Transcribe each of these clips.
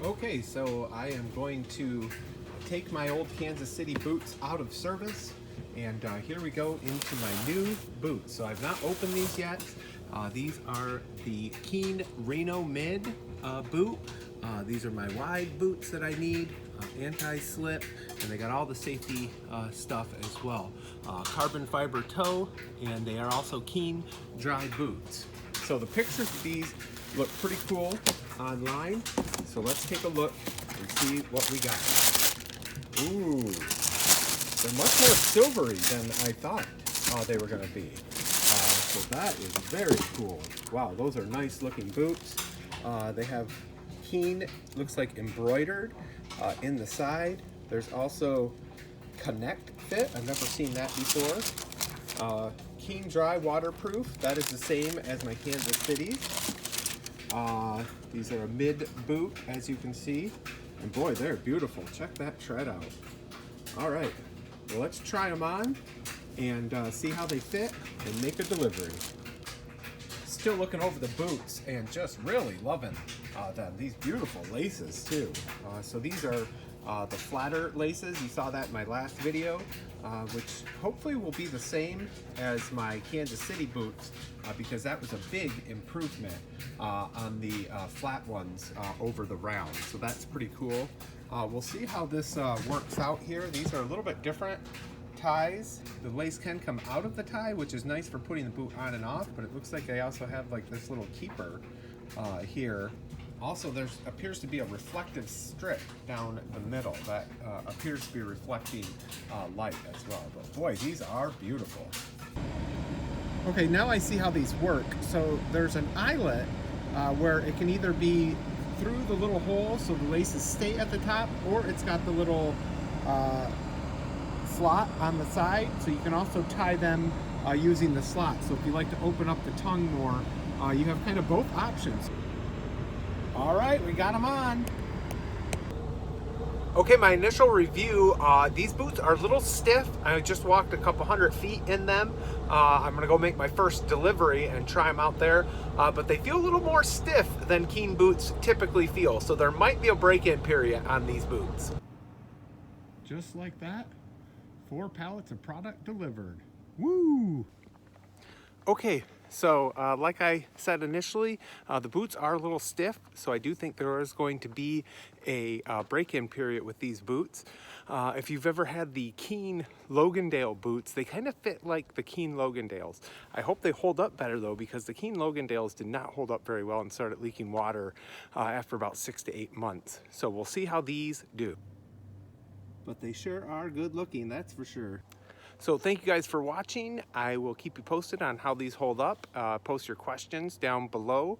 Okay, so I am going to take my old Kansas City boots out of service, and here we go into my new boots. So I've not opened these yet. These are the Keen Reno Mid boot. These are my wide boots that I need, anti-slip, and they got all the safety stuff as well. Carbon fiber toe, and they are also Keen dry boots. So the pictures of these look pretty cool online. So let's take a look and see what we got. Ooh, they're much more silvery than I thought they were going to be. So that is very cool. Wow, those are nice looking boots. They have Keen, looks like embroidered in the side. There's also Connect Fit. I've never seen that before. Keen Dry Waterproof. That is the same as my Kansas City's. These are a mid boot, as you can see. And boy, they're beautiful. Check that tread out. All right, well, let's try them on and see how they fit and make a delivery. Still looking over the boots and just really loving them. These beautiful laces too. So these are the flatter laces. You saw that in my last video, which hopefully will be the same as my Kansas City boots because that was a big improvement on the flat ones over the round. So that's pretty cool. We'll see how this works out here. These are a little bit different ties. The lace can come out of the tie, which is nice for putting the boot on and off, but it looks like they also have like this little keeper here. Also, there appears to be a reflective strip down the middle that appears to be reflecting light as well. But boy, these are beautiful. Okay, now I see how these work. So there's an eyelet where it can either be through the little hole so the laces stay at the top, or it's got the little slot on the side, so you can also tie them using the slot. So if you like to open up the tongue more, you have kind of both options. All right, we got them on. Okay, my initial review, these boots are a little stiff. I just walked a couple hundred feet in them. I'm gonna go make my first delivery and try them out there, but they feel a little more stiff than Keen boots typically feel, so there might be a break-in period on these boots. Just like that, 4 pallets of product delivered. Woo! Okay, so like I said initially, the boots are a little stiff, so I do think there is going to be a break-in period with these boots. If you've ever had the Keen Logandale boots, they kind of fit like the Keen Logandales. I hope they hold up better though, because the Keen Logandales did not hold up very well and started leaking water after about 6 to 8 months. So we'll see how these do. But they sure are good looking, that's for sure. So thank you guys for watching. I will keep you posted on how these hold up. Post your questions down below.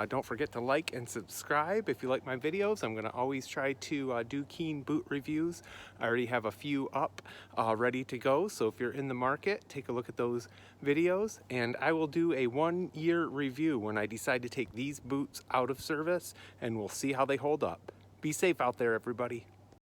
Don't forget to like and subscribe if you like my videos. I'm gonna always try to do Keen boot reviews. I already have a few up ready to go. So if you're in the market, take a look at those videos. And I will do a 1-year review when I decide to take these boots out of service, and we'll see how they hold up. Be safe out there, everybody.